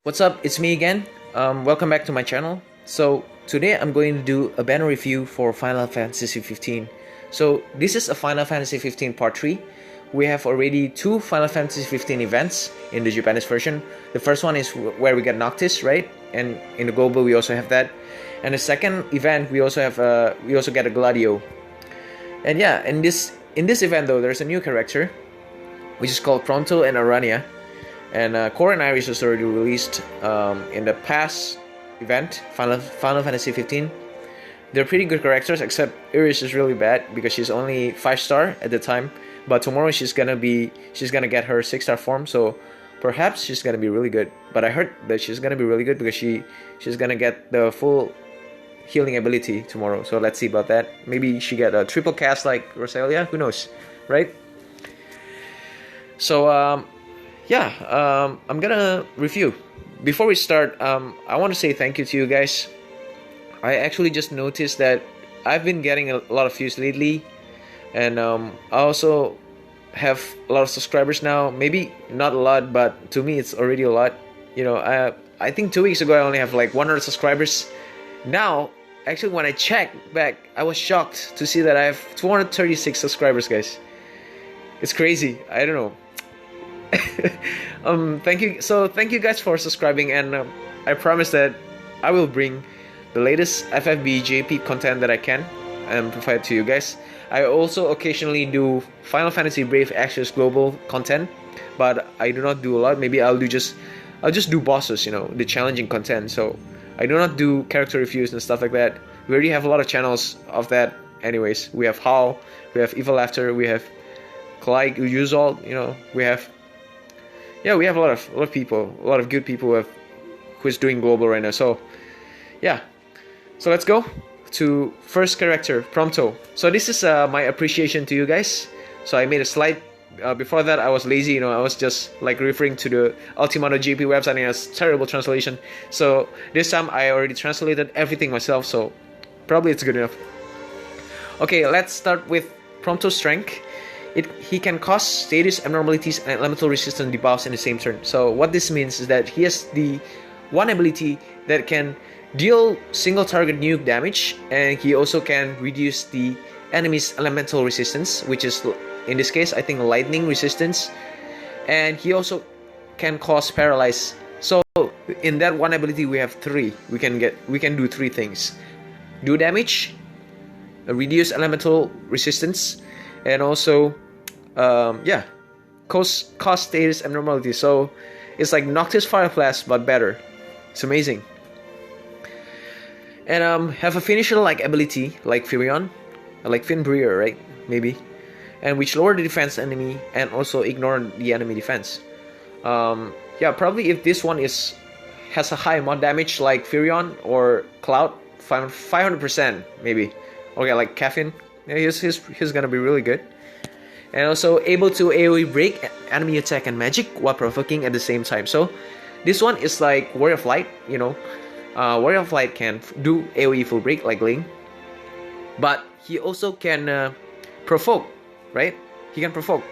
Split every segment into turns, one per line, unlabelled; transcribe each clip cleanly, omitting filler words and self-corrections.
What's up? It's me again. Welcome back to my channel. So today I'm going to do a banner review for Final Fantasy 15. So this is a Final Fantasy 15 Part 3. We have already two Final Fantasy 15 events in the Japanese version. The first one is where we get Noctis, right? And in the global we also have that. And the second event we also get a Gladio. And yeah, in this event though, there's a new character, which is called Prompto and Aranea. And Core and Iris was already released in the past event, Final Fantasy 15. They're pretty good characters, except Iris is really bad because she's only 5-star at the time. But tomorrow she's gonna get her 6-star form, so perhaps she's gonna be really good. But I heard that she's gonna be really good because she's gonna get the full healing ability tomorrow. So let's see about that. Maybe she get a triple cast like Rosalia. Who knows, right? So I'm gonna review. Before we start, I want to say thank you to you guys. I actually just noticed that I've been getting a lot of views lately, and I also have a lot of subscribers now. Maybe not a lot, but to me it's already a lot. You know, I think 2 weeks ago I only have like 100 subscribers. Now, actually, when I checked back, I was shocked to see that I have 236 subscribers, guys. It's crazy. I don't know. Thank you guys for subscribing, and I promise that I will bring the latest FFbe JP content that I can and provide to you guys. I also occasionally do Final Fantasy Brave Access Global content, but I do not do a lot. Maybe I'll just do bosses, you know, the challenging content. So I do not do character reviews and stuff like that. We already have a lot of channels of that anyways. We have Hal, we have Evil Laughter, we have Clyde Uzol, you know, we have a lot of people, a lot of good people who's doing global right now. So yeah, so let's go to first character, Prompto. So this is my appreciation to you guys. So I made a slide. Before that I was lazy, you know, I was just like referring to the Ultimado GP website and it's terrible translation. So this time I already translated everything myself, so probably it's good enough. Okay, let's start with Prompto's strength. He can cause status abnormalities and elemental resistance debuffs in the same turn. So what this means is that he has the one ability that can deal single target nuke damage, and he also can reduce the enemy's elemental resistance, which is in this case I think lightning resistance, and he also can cause paralyze. So in that one ability we have three. We can do three things: do damage, reduce elemental resistance, and also cause status abnormality. So it's like Noctis Fire Blast but better. It's amazing. And have a finisher like ability like Firion, like Finbreer, right? Maybe, and which lower the defense enemy and also ignore the enemy defense. Probably if this one has a high mod damage like Firion or Cloud, 500% maybe. Okay, like Caffeine, yeah, he's gonna be really good. And also able to AoE break enemy attack and magic while provoking at the same time. So this one is like Warrior of Light, you know. Warrior of Light can do AoE full break like Ling, but he also can provoke, right? He can provoke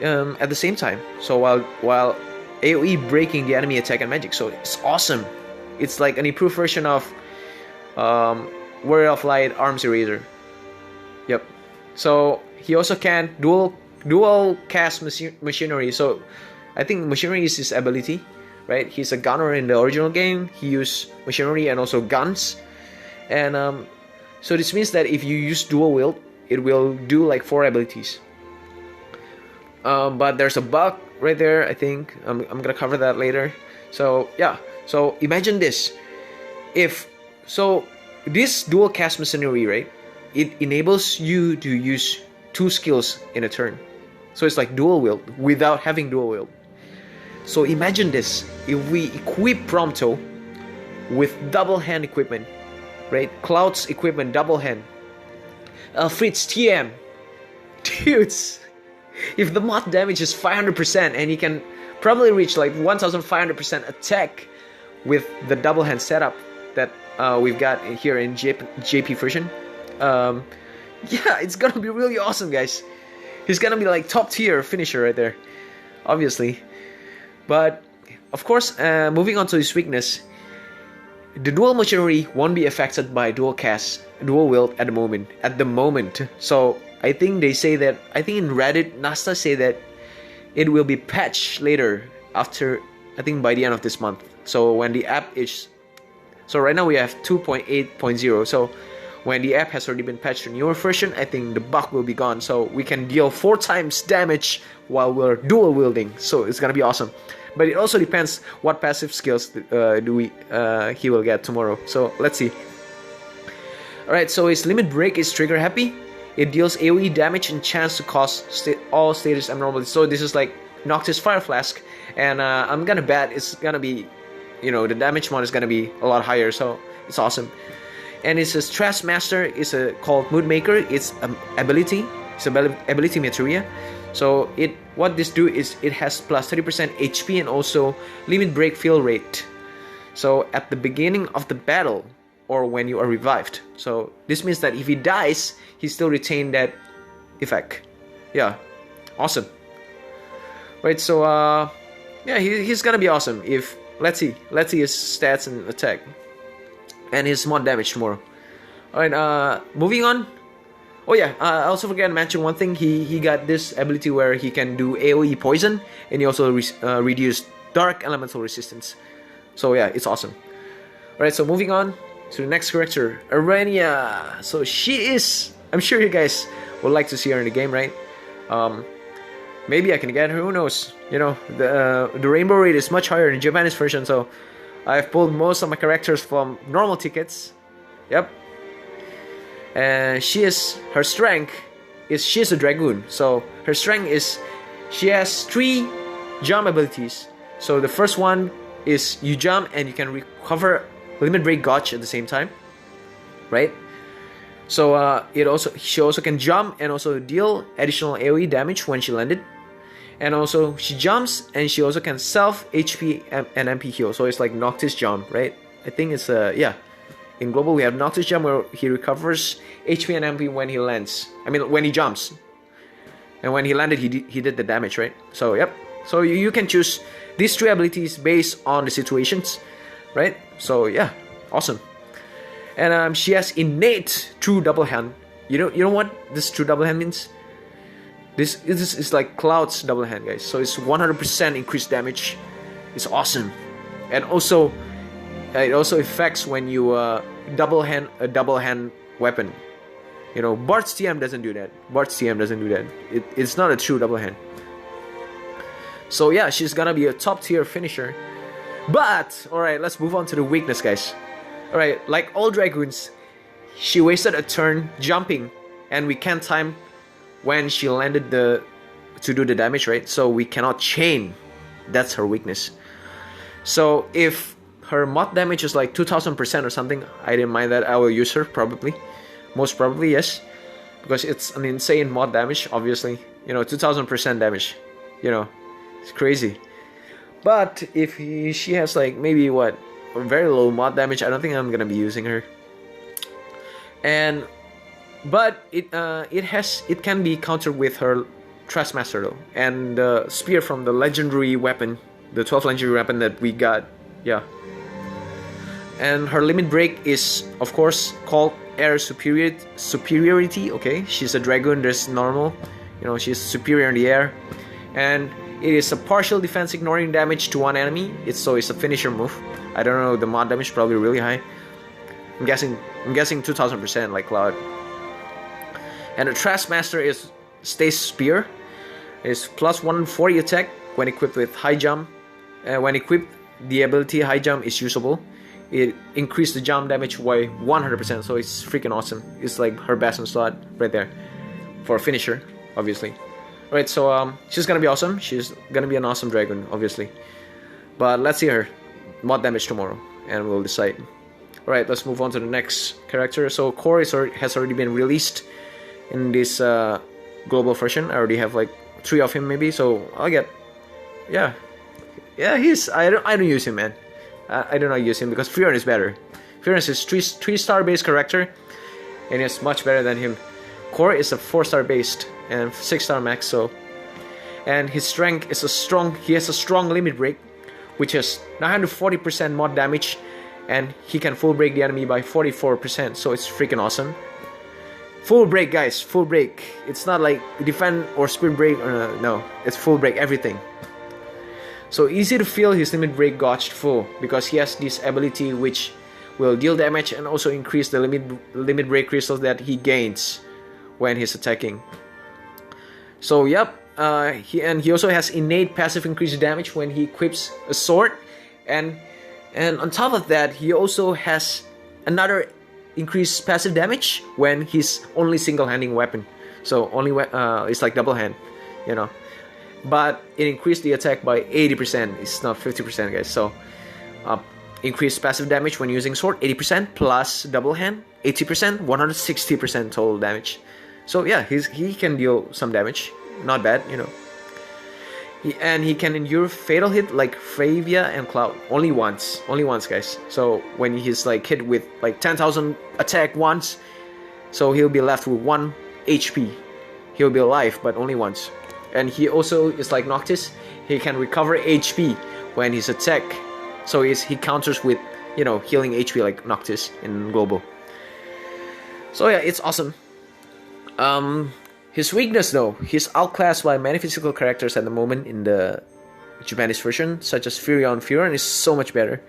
at the same time. So while AoE breaking the enemy attack and magic, so it's awesome. It's like an improved version of Warrior of Light Arms Eraser. Yep. So he also can dual cast machinery. So I think machinery is his ability, right? He's a gunner in the original game. He used machinery and also guns, and so this means that if you use dual wield, it will do like 4 abilities. But there's a bug right there. I think I'm gonna cover that later. So yeah. So imagine this. This dual cast machinery, right? It enables you to use 2 skills in a turn. So it's like dual wield without having dual wield. So imagine this, if we equip Prompto with double hand equipment, right? Cloud's equipment, double hand. Fritz TM. Dudes, if the mod damage is 500% and you can probably reach like 1500% attack with the double hand setup that we've got here in JP version. Yeah, it's gonna be really awesome, guys. He's gonna be like top tier finisher right there, obviously. But of course, moving on to his weakness, the dual machinery won't be affected by dual wield at the moment. So I think they say that, I think in Reddit, NASA say that it will be patched later after, I think by the end of this month. So when the app is, so right now we have 2.8.0. So when the app has already been patched to newer version, I think the bug will be gone. So we can deal 4 times damage while we're dual wielding. So it's gonna be awesome. But it also depends what passive skills he will get tomorrow. So let's see. Alright, so his limit break is trigger happy. It deals AoE damage and chance to cause all status abnormalities. So this is like Noctis Fire Flask, and I'm gonna bet it's gonna be, you know, the damage one is gonna be a lot higher. So it's awesome. And it's a Stress Master. It's called Mood Maker. It's ability. It's ability materia. So what this do is it has plus 30% HP and also limit break fill rate. So at the beginning of the battle or when you are revived. So this means that if he dies, he still retain that effect. Yeah, awesome. Right, so yeah, he's gonna be awesome. If let's see his stats and attack and his mod damage tomorrow. All right, moving on. Oh yeah, I also forgot to mention one thing. He got this ability where he can do AoE poison, and he also reduce dark elemental resistance. So yeah, it's awesome. Alright, so moving on to the next character, Aranea. So she is, I'm sure you guys would like to see her in the game, right? Maybe I can get her, who knows? You know, the rainbow rate is much higher in Japanese version, so I've pulled most of my characters from normal tickets. Yep. And her strength is, she's a dragoon. So her strength is, she has 3 jump abilities. So the first one is you jump and you can recover limit break gauge at the same time, right? So she also can jump and also deal additional AoE damage when she landed. And also she jumps and she also can self HP and MP heal. So it's like Noctis jump, right? I think it's yeah. In global, we have Noctis Jump where he recovers HP and MP when he lands. I mean, when he jumps. And when he landed, he did the damage, right? So, yep. So, you can choose these 3 abilities based on the situations, right? So, yeah. Awesome. And she has innate true double hand. You know what this true double hand means? This is like Cloud's double hand, guys. So, it's 100% increased damage. It's awesome. And also, it also affects when you double hand weapon. You know, Bart's TM doesn't do that. It's not a true double hand. So yeah, she's gonna be a top tier finisher. But alright, let's move on to the weakness, guys. Alright, like all dragoons, she wasted a turn jumping, and we can't time when she landed to do the damage, right? So we cannot chain. That's her weakness. So if her mod damage is like 2000% or something, I didn't mind that. I will use her probably. Most probably, yes. Because it's an insane mod damage, obviously. You know, 2000% damage. You know, it's crazy. But if she has like maybe what, a very low mod damage, I don't think I'm gonna be using her. But it can be countered with her Trust Master though, and the spear from the legendary weapon, the 12th legendary weapon that we got. Yeah. And her limit break is, of course, called Air Superiority. Okay, she's a dragoon. There's normal, you know, she's superior in the air, and it is a partial defense ignoring damage to one enemy. It's a finisher move. I don't know, the mod damage is probably really high. I'm guessing 2000% like Cloud. And the Trust Master is Stays Spear. Is plus 140 attack when equipped with high jump. When equipped, the ability high jump is usable. It increased the jump damage by 100%, so it's freaking awesome. It's like her best in slot right there for a finisher, obviously. Alright, so she's gonna be awesome. She's gonna be an awesome dragon, obviously. But let's see her mod damage tomorrow, and we'll decide. Alright, let's move on to the next character. So Core has already been released in this global version. I already have like 3 of him maybe, so I'll get, yeah, I don't use him, man. I do not use him because Freon is better. Freon is 3-star based character, and it's much better than him. Core is a 4-star based and 6-star max. So, and his strength is he has a strong limit break, which is 940% more damage, and he can full break the enemy by 44%, so it's freaking awesome. Full break, guys, full break. It's not like defend or sprint break, no, it's full break, everything. So easy to feel his limit break gauge full, because he has this ability which will deal damage and also increase the limit break crystals that he gains when he's attacking. So yep, he also has innate passive increased damage when he equips a sword, and on top of that he also has another increased passive damage when he's only single-handing weapon. So only it's like double hand, you know. But it increased the attack by 80%. It's not 50%, guys. So increased passive damage when using sword 80% plus double hand 80%, 160% total damage. So yeah, he can deal some damage. Not bad, you know. And he can endure fatal hit like Fravia and Cloud only once, guys. So when he's like hit with like 10,000 attack once, so he'll be left with 1 HP. He'll be alive, but only once. And he also is like Noctis. He can recover HP when he's attack. So he counters with, you know, healing HP like Noctis in global. So yeah, it's awesome. His weakness though, he's outclassed by many physical characters at the moment in the Japanese version, such as Furion. Furion is so much better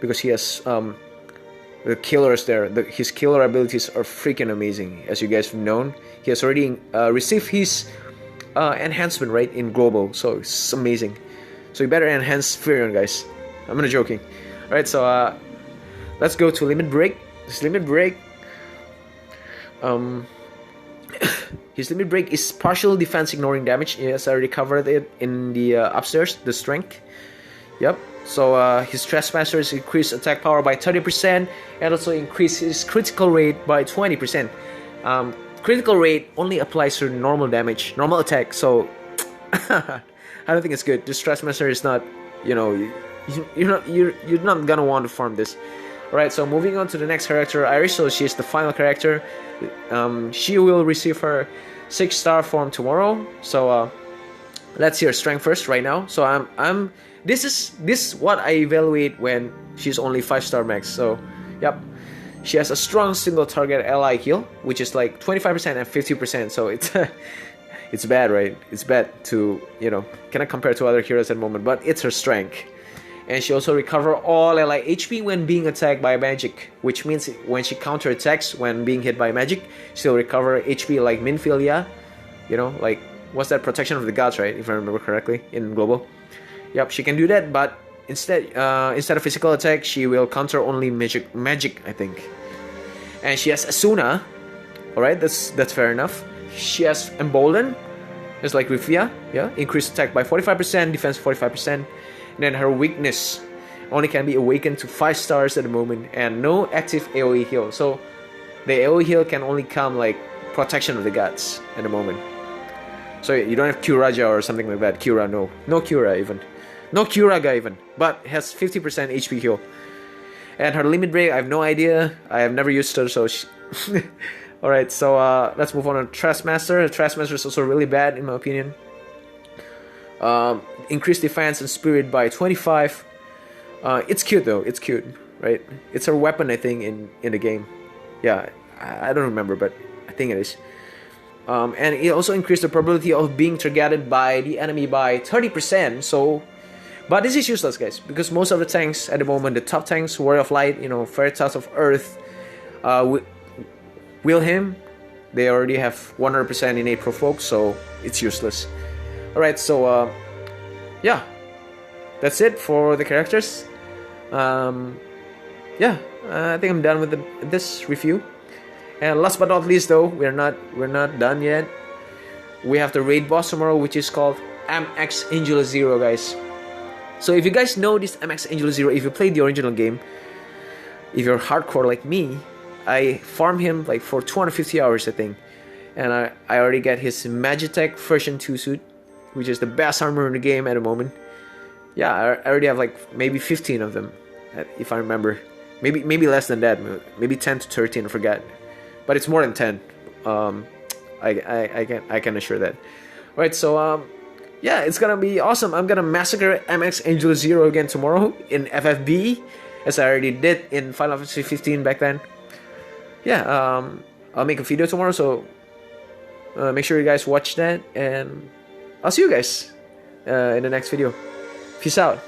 because he has the killers there. His killer abilities are freaking amazing, as you guys have known. He has already received his enhancement, right, in global, so it's amazing. So you better enhance Furion, guys. I'm not joking. Alright, so let's go to limit break. This limit break, his limit break is partial defense ignoring damage. Yes, I already covered it in the upstairs, the strength. Yep. So his Trespasser's increased attack power by 30% and also increase his critical rate by 20%. Critical rate only applies to normal damage, normal attack. So I don't think it's good. This Trespasser is not, you know, you're not gonna want to farm this. Alright, so moving on to the next character, Iris. So she's the final character. She will receive her 6-star form tomorrow. So let's see her strength first right now. So this is what I evaluate when she's only 5-star max. So yep, she has a strong single target ally heal, which is like 25% and 50%. So it's it's bad, right? It's bad to, you know, cannot compare to other heroes at the moment, but it's her strength. And she also recover all ally HP when being attacked by magic, which means when she counter attacks when being hit by magic, she'll recover HP like Minfilia, you know, like what's that, protection of the gods, right? If I remember correctly in global. Yep, she can do that, but instead of physical attack, she will counter only magic, I think. And she has Asuna. All right, that's fair enough. She has Embolden, just like Rufia, yeah, increased attack by 45%, defense 45%. And then her weakness only can be awakened to 5 stars at the moment, and no active AoE heal. So the AoE heal can only come like protection of the gods at the moment. So you don't have Curaja or something like that. Cura, no Cura even. No Curaga even. But has 50% HP heal. And her limit break, I have no idea. I have never used her, so alright, so let's move on to Trespasser. Trespasser is also really bad in my opinion. Increased defense and spirit by 25. It's cute though, it's cute, right? It's her weapon, I think, in the game. Yeah, I don't remember, but I think it is. And it also increased the probability of being targeted by the enemy by 30%. So, but this is useless, guys, because most of the tanks at the moment, the top tanks, Warrior of Light, you know, Veritas of Earth, Wilhelm, they already have 100% innate provoke, so it's useless. Alright, so yeah, that's it for the characters. Yeah, I think I'm done with this review. And last but not least, though, we're not done yet. We have the raid boss tomorrow, which is called MX Angel Zero, guys. So if you guys know this MX Angel Zero, if you played the original game, if you're hardcore like me, I farmed him like for 250 hours, I think. And I already got his Magitech version 2 suit, which is the best armor in the game at the moment. Yeah, I already have like maybe 15 of them, if I remember. Maybe less than that, maybe 10 to 13, I forgot. But it's more than 10. I can assure that. Alright, so yeah, it's gonna be awesome. I'm gonna massacre MX Angel Zero again tomorrow in FFbe, as I already did in Final Fantasy 15 back then. Yeah, I'll make a video tomorrow, so make sure you guys watch that, and I'll see you guys in the next video. Peace out.